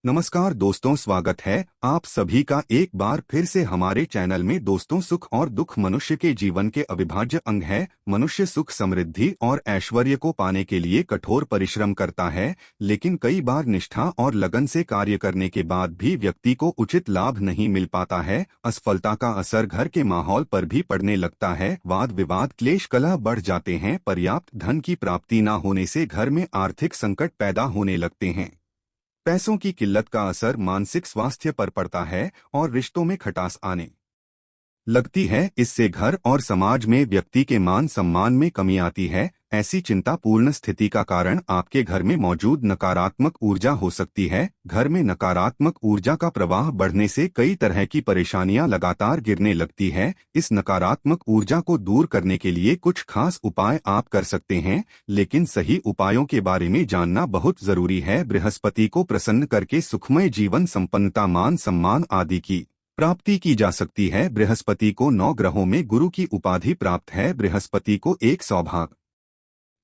नमस्कार दोस्तों, स्वागत है आप सभी का एक बार फिर से हमारे चैनल में। दोस्तों, सुख और दुख मनुष्य के जीवन के अविभाज्य अंग है। मनुष्य सुख, समृद्धि और ऐश्वर्य को पाने के लिए कठोर परिश्रम करता है, लेकिन कई बार निष्ठा और लगन से कार्य करने के बाद भी व्यक्ति को उचित लाभ नहीं मिल पाता है। असफलता का असर घर के माहौल पर भी पड़ने लगता है। वाद विवाद, क्लेश, कलह बढ़ जाते हैं। पर्याप्त धन की प्राप्ति न होने से घर में आर्थिक संकट पैदा होने लगते हैं। पैसों की किल्लत का असर मानसिक स्वास्थ्य पर पड़ता है और रिश्तों में खटास आने लगती है। इससे घर और समाज में व्यक्ति के मान सम्मान में कमी आती है। ऐसी चिंतापूर्ण स्थिति का कारण आपके घर में मौजूद नकारात्मक ऊर्जा हो सकती है। घर में नकारात्मक ऊर्जा का प्रवाह बढ़ने से कई तरह की परेशानियां लगातार गिरने लगती है। इस नकारात्मक ऊर्जा को दूर करने के लिए कुछ खास उपाय आप कर सकते हैं, लेकिन सही उपायों के बारे में जानना बहुत जरूरी है। बृहस्पति को प्रसन्न करके सुखमय जीवन, संपन्नता, मान सम्मान आदि की प्राप्ति की जा सकती है। बृहस्पति को 9 ग्रहों में गुरु की उपाधि प्राप्त है। बृहस्पति को एक सौभाग्य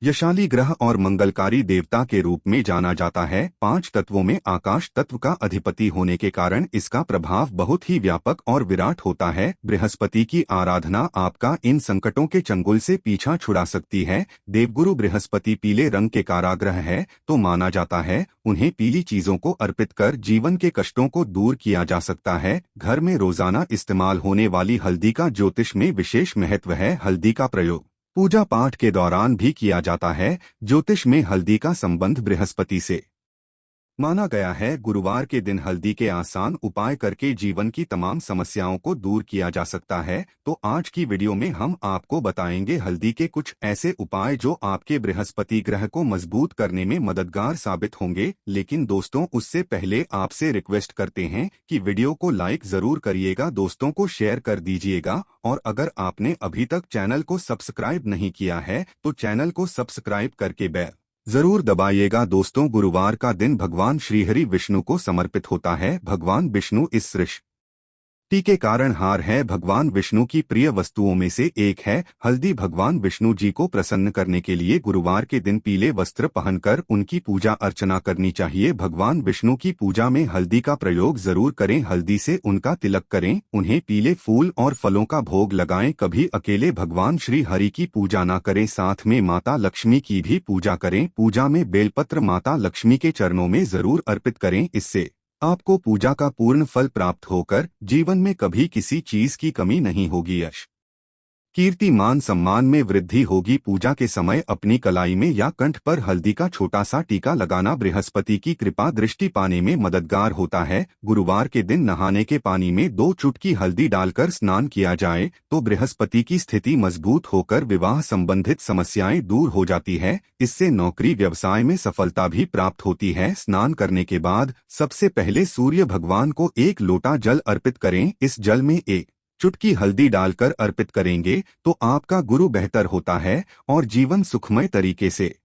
यशाली ग्रह और मंगलकारी देवता के रूप में जाना जाता है। 5 तत्वों में आकाश तत्व का अधिपति होने के कारण इसका प्रभाव बहुत ही व्यापक और विराट होता है। बृहस्पति की आराधना आपका इन संकटों के चंगुल से पीछा छुड़ा सकती है। देवगुरु बृहस्पति पीले रंग के कारागृह है, तो माना जाता है उन्हें पीली चीजों को अर्पित कर जीवन के कष्टों को दूर किया जा सकता है। घर में रोजाना इस्तेमाल होने वाली हल्दी का ज्योतिष में विशेष महत्व है। हल्दी का प्रयोग पूजा पाठ के दौरान भी किया जाता है। ज्योतिष में हल्दी का संबंध बृहस्पति से माना गया है। गुरुवार के दिन हल्दी के आसान उपाय करके जीवन की तमाम समस्याओं को दूर किया जा सकता है। तो आज की वीडियो में हम आपको बताएंगे हल्दी के कुछ ऐसे उपाय जो आपके बृहस्पति ग्रह को मजबूत करने में मददगार साबित होंगे। लेकिन दोस्तों, उससे पहले आपसे रिक्वेस्ट करते हैं कि वीडियो को लाइक जरूर करिएगा, दोस्तों को शेयर कर दीजिएगा, और अगर आपने अभी तक चैनल को सब्सक्राइब नहीं किया है तो चैनल को सब्सक्राइब करके बेल जरूर दबाइएगा। दोस्तों, गुरुवार का दिन भगवान श्रीहरि विष्णु को समर्पित होता है। भगवान विष्णु इस सृष्टि के कारणहार है। भगवान विष्णु की प्रिय वस्तुओं में से एक है हल्दी। भगवान विष्णु जी को प्रसन्न करने के लिए गुरुवार के दिन पीले वस्त्र पहनकर उनकी पूजा अर्चना करनी चाहिए। भगवान विष्णु की पूजा में हल्दी का प्रयोग जरूर करें। हल्दी से उनका तिलक करें, उन्हें पीले फूल और फलों का भोग लगाएं। कभी अकेले भगवान श्री हरि की पूजा न करें, साथ में माता लक्ष्मी की भी पूजा करें। पूजा में बेलपत्र माता लक्ष्मी के चरणों में जरूर अर्पित करें। इससे आपको पूजा का पूर्ण फल प्राप्त होकर जीवन में कभी किसी चीज की कमी नहीं होगी। यश, कीर्ति, मान सम्मान में वृद्धि होगी। पूजा के समय अपनी कलाई में या कंठ पर हल्दी का छोटा सा टीका लगाना बृहस्पति की कृपा दृष्टि पाने में मददगार होता है। गुरुवार के दिन नहाने के पानी में 2 चुटकी हल्दी डालकर स्नान किया जाए तो बृहस्पति की स्थिति मजबूत होकर विवाह संबंधित समस्याएं दूर हो जाती है। इससे नौकरी व्यवसाय में सफलता भी प्राप्त होती है। स्नान करने के बाद सबसे पहले सूर्य भगवान को 1 लोटा जल अर्पित करें। इस जल में 1 चुटकी हल्दी डालकर अर्पित करेंगे तो आपका गुरु बेहतर होता है और जीवन सुखमय तरीके से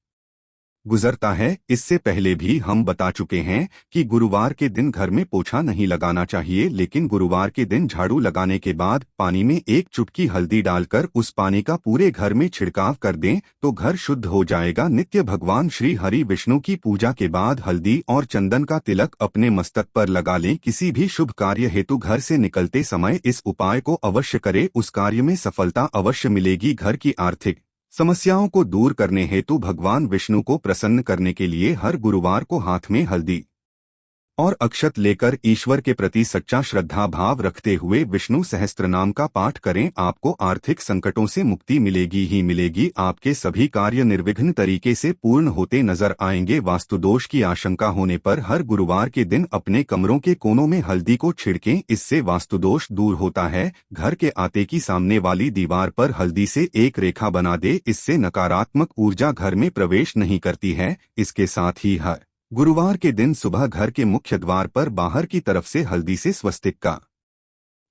गुजरता है। इससे पहले भी हम बता चुके हैं कि गुरुवार के दिन घर में पोछा नहीं लगाना चाहिए, लेकिन गुरुवार के दिन झाड़ू लगाने के बाद पानी में 1 चुटकी हल्दी डालकर उस पानी का पूरे घर में छिड़काव कर दें तो घर शुद्ध हो जाएगा। नित्य भगवान श्री हरि विष्णु की पूजा के बाद हल्दी और चंदन का तिलक अपने मस्तक पर लगा लें। किसी भी शुभ कार्य हेतु घर से निकलते समय इस उपाय को अवश्य करें, उस कार्य में सफलता अवश्य मिलेगी। घर की आर्थिक समस्याओं को दूर करने हेतु भगवान विष्णु को प्रसन्न करने के लिए हर गुरुवार को हाथ में हल्दी और अक्षत लेकर ईश्वर के प्रति सच्चा श्रद्धा भाव रखते हुए विष्णु सहस्त्रनाम का पाठ करें। आपको आर्थिक संकटों से मुक्ति मिलेगी ही मिलेगी। आपके सभी कार्य निर्विघ्न तरीके से पूर्ण होते नजर आएंगे। वास्तुदोष की आशंका होने पर हर गुरुवार के दिन अपने कमरों के कोनों में हल्दी को छिड़कें, इससे वास्तुदोष दूर होता है। घर के आते की सामने वाली दीवार पर हल्दी से 1 रेखा बना दे, इससे नकारात्मक ऊर्जा घर में प्रवेश नहीं करती है। इसके साथ ही हर गुरुवार के दिन सुबह घर के मुख्य द्वार पर बाहर की तरफ से हल्दी से स्वस्तिक का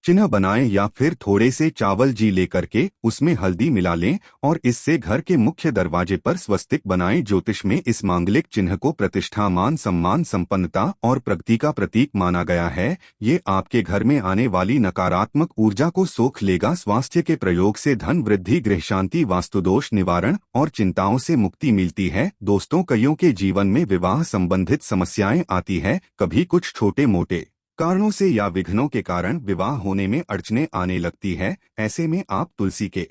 चिन्ह बनाएं या फिर थोड़े से चावल जी लेकर के उसमें हल्दी मिला लें और इससे घर के मुख्य दरवाजे पर स्वस्तिक बनाएं। ज्योतिष में इस मांगलिक चिन्ह को प्रतिष्ठा, मान सम्मान, संपन्नता और प्रगति का प्रतीक माना गया है। ये आपके घर में आने वाली नकारात्मक ऊर्जा को सोख लेगा। स्वास्थ्य के प्रयोग से धन वृद्धि, गृह शांति, वास्तुदोष निवारण और चिंताओं से मुक्ति मिलती है। दोस्तों, कईयों के जीवन में विवाह संबंधित समस्याएं आती है। कभी कुछ छोटे मोटे कारणों से या विघ्नों के कारण विवाह होने में अड़चनें आने लगती है। ऐसे में आप तुलसी के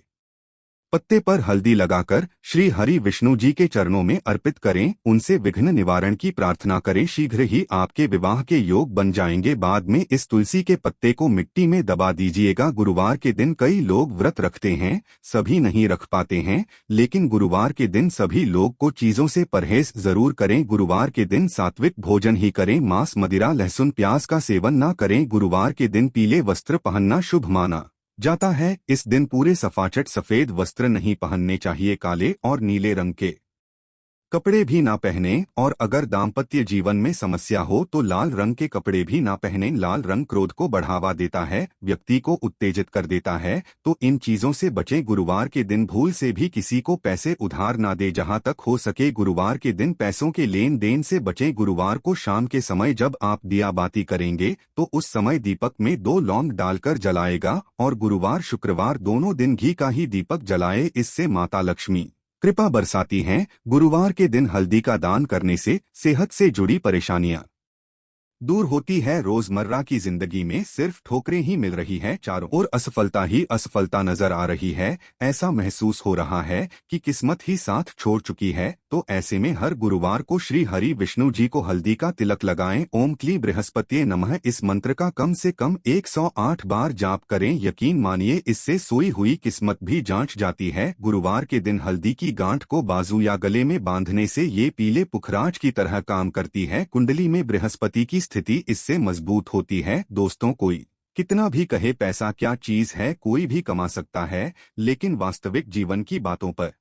पत्ते पर हल्दी लगाकर श्री हरि विष्णु जी के चरणों में अर्पित करें, उनसे विघ्न निवारण की प्रार्थना करें। शीघ्र ही आपके विवाह के योग बन जाएंगे। बाद में इस तुलसी के पत्ते को मिट्टी में दबा दीजिएगा। गुरुवार के दिन कई लोग व्रत रखते हैं, सभी नहीं रख पाते हैं, लेकिन गुरुवार के दिन सभी लोग को चीजों से परहेज जरूर करें। गुरुवार के दिन सात्विक भोजन ही करें, मांस, मदिरा, लहसुन, प्याज का सेवन न करें। गुरुवार के दिन पीले वस्त्र पहनना शुभ माना जाता है। इस दिन पूरे सफाचट सफेद वस्त्र नहीं पहनने चाहिए, काले और नीले रंग के कपड़े भी ना पहने। और अगर दाम्पत्य जीवन में समस्या हो तो लाल रंग के कपड़े भी ना पहने। लाल रंग क्रोध को बढ़ावा देता है, व्यक्ति को उत्तेजित कर देता है, तो इन चीजों से बचें। गुरुवार के दिन भूल से भी किसी को पैसे उधार ना दे। जहां तक हो सके गुरुवार के दिन पैसों के लेन देन से बचें। गुरुवार को शाम के समय जब आप दिया बाती करेंगे तो उस समय दीपक में 2 लौंग डालकर जलाएगा और गुरुवार शुक्रवार दोनों दिन घी का ही दीपक जलाए। इससे माता लक्ष्मी कृपा बरसाती हैं। गुरुवार के दिन हल्दी का दान करने से सेहत से जुड़ी परेशानियां दूर होती है। रोजमर्रा की जिंदगी में सिर्फ ठोकरें ही मिल रही हैं, चारों ओर असफलता ही असफलता नजर आ रही है। ऐसा महसूस हो रहा है कि किस्मत ही साथ छोड़ चुकी है। तो ऐसे में हर गुरुवार को श्री हरि विष्णु जी को हल्दी का तिलक लगाएं। ओम क्ली बृहस्पतिये नमः इस मंत्र का कम से कम 108 बार जाप करें। यकीन मानिए, इससे सोई हुई किस्मत भी जांच जाती है। गुरुवार के दिन हल्दी की गांठ को बाजू या गले में बांधने से ये पीले पुखराज की तरह काम करती है। कुंडली में बृहस्पति की स्थिति इससे मजबूत होती है। दोस्तों, कोई कितना भी कहे पैसा क्या चीज है, कोई भी कमा सकता है, लेकिन वास्तविक जीवन की बातों पर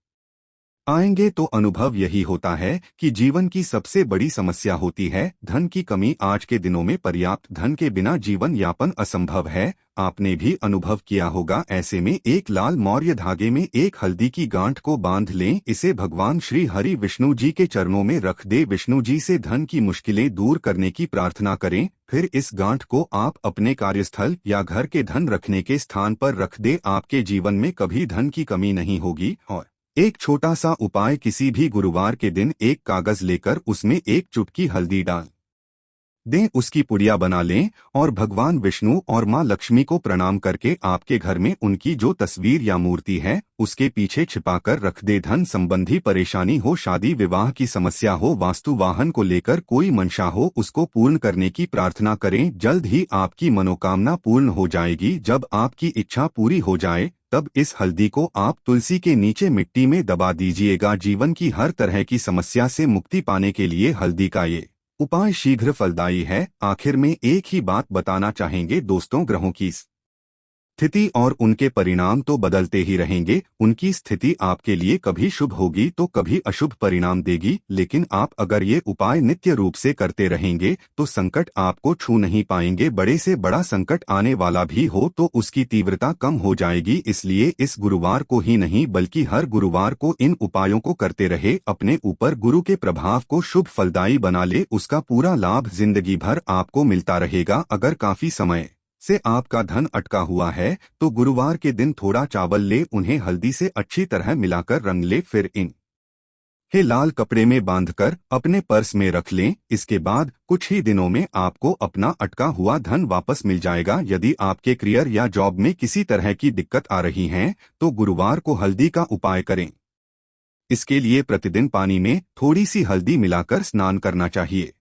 आएंगे तो अनुभव यही होता है कि जीवन की सबसे बड़ी समस्या होती है धन की कमी। आज के दिनों में पर्याप्त धन के बिना जीवन यापन असंभव है, आपने भी अनुभव किया होगा। ऐसे में एक लाल मौर्य धागे में एक हल्दी की गांठ को बांध लें, इसे भगवान श्री हरि विष्णु जी के चरणों में रख दे। विष्णु जी से धन की मुश्किलें दूर करने की प्रार्थना करें। फिर इस गांठ को आप अपने कार्यस्थल या घर के धन रखने के स्थान पर रख दे। आपके जीवन में कभी धन की कमी नहीं होगी। और एक छोटा सा उपाय, किसी भी गुरुवार के दिन एक कागज लेकर उसमें एक चुटकी हल्दी डाल दें, उसकी पुड़िया बना लें और भगवान विष्णु और मां लक्ष्मी को प्रणाम करके आपके घर में उनकी जो तस्वीर या मूर्ति है उसके पीछे छिपाकर रख दे। धन संबंधी परेशानी हो, शादी विवाह की समस्या हो, वास्तु वाहन को लेकर कोई मंशा हो, उसको पूर्ण करने की प्रार्थना करें। जल्द ही आपकी मनोकामना पूर्ण हो जाएगी। जब आपकी इच्छा पूरी हो जाए तब इस हल्दी को आप तुलसी के नीचे मिट्टी में दबा दीजिएगा। जीवन की हर तरह की समस्या से मुक्ति पाने के लिए हल्दी का ये उपाय शीघ्र फलदायी है। आखिर में एक ही बात बताना चाहेंगे दोस्तों, ग्रहों की स्थिति और उनके परिणाम तो बदलते ही रहेंगे। उनकी स्थिति आपके लिए कभी शुभ होगी तो कभी अशुभ परिणाम देगी, लेकिन आप अगर ये उपाय नित्य रूप से करते रहेंगे तो संकट आपको छू नहीं पाएंगे। बड़े से बड़ा संकट आने वाला भी हो तो उसकी तीव्रता कम हो जाएगी। इसलिए इस गुरुवार को ही नहीं बल्कि हर गुरुवार को इन उपायों को करते रहे। अपने ऊपर गुरु के प्रभाव को शुभ फलदायी बना ले, उसका पूरा लाभ जिंदगी भर आपको मिलता रहेगा। अगर काफी समय से आपका धन अटका हुआ है तो गुरुवार के दिन थोड़ा चावल ले, उन्हें हल्दी से अच्छी तरह मिलाकर रंग ले, फिर इन के लाल कपड़े में बांधकर अपने पर्स में रख लें। इसके बाद कुछ ही दिनों में आपको अपना अटका हुआ धन वापस मिल जाएगा। यदि आपके करियर या जॉब में किसी तरह की दिक्कत आ रही है तो गुरुवार को हल्दी का उपाय करें। इसके लिए प्रतिदिन पानी में थोड़ी सी हल्दी मिलाकर स्नान करना चाहिए।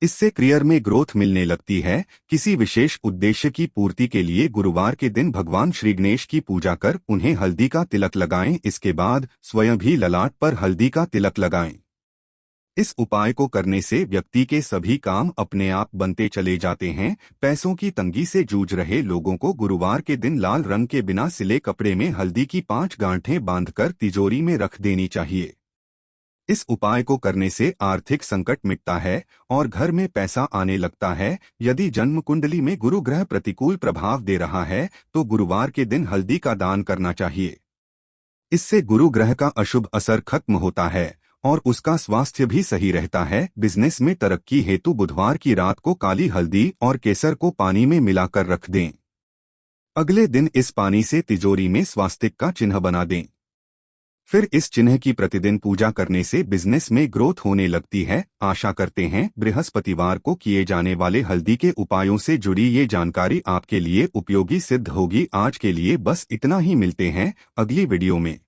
इससे करियर में ग्रोथ मिलने लगती है। किसी विशेष उद्देश्य की पूर्ति के लिए गुरुवार के दिन भगवान श्री गणेश की पूजा कर उन्हें हल्दी का तिलक लगाएं। इसके बाद स्वयं भी ललाट पर हल्दी का तिलक लगाएं। इस उपाय को करने से व्यक्ति के सभी काम अपने आप बनते चले जाते हैं। पैसों की तंगी से जूझ रहे लोगों को गुरुवार के दिन लाल रंग के बिना सिले कपड़े में हल्दी की 5 गांठें बांधकर तिजोरी में रख देनी चाहिए। इस उपाय को करने से आर्थिक संकट मिटता है और घर में पैसा आने लगता है। यदि जन्म कुंडली में गुरु ग्रह प्रतिकूल प्रभाव दे रहा है तो गुरुवार के दिन हल्दी का दान करना चाहिए। इससे गुरु ग्रह का अशुभ असर खत्म होता है और उसका स्वास्थ्य भी सही रहता है। बिजनेस में तरक्की हेतु बुधवार की रात को काली हल्दी और केसर को पानी में मिलाकर रख दें। अगले दिन इस पानी से तिजोरी में स्वास्तिक का चिन्ह बना दें। फिर इस चिन्ह की प्रतिदिन पूजा करने से बिजनेस में ग्रोथ होने लगती है। आशा करते हैं बृहस्पतिवार को किए जाने वाले हल्दी के उपायों से जुड़ी ये जानकारी आपके लिए उपयोगी सिद्ध होगी। आज के लिए बस इतना ही, मिलते हैं अगली वीडियो में।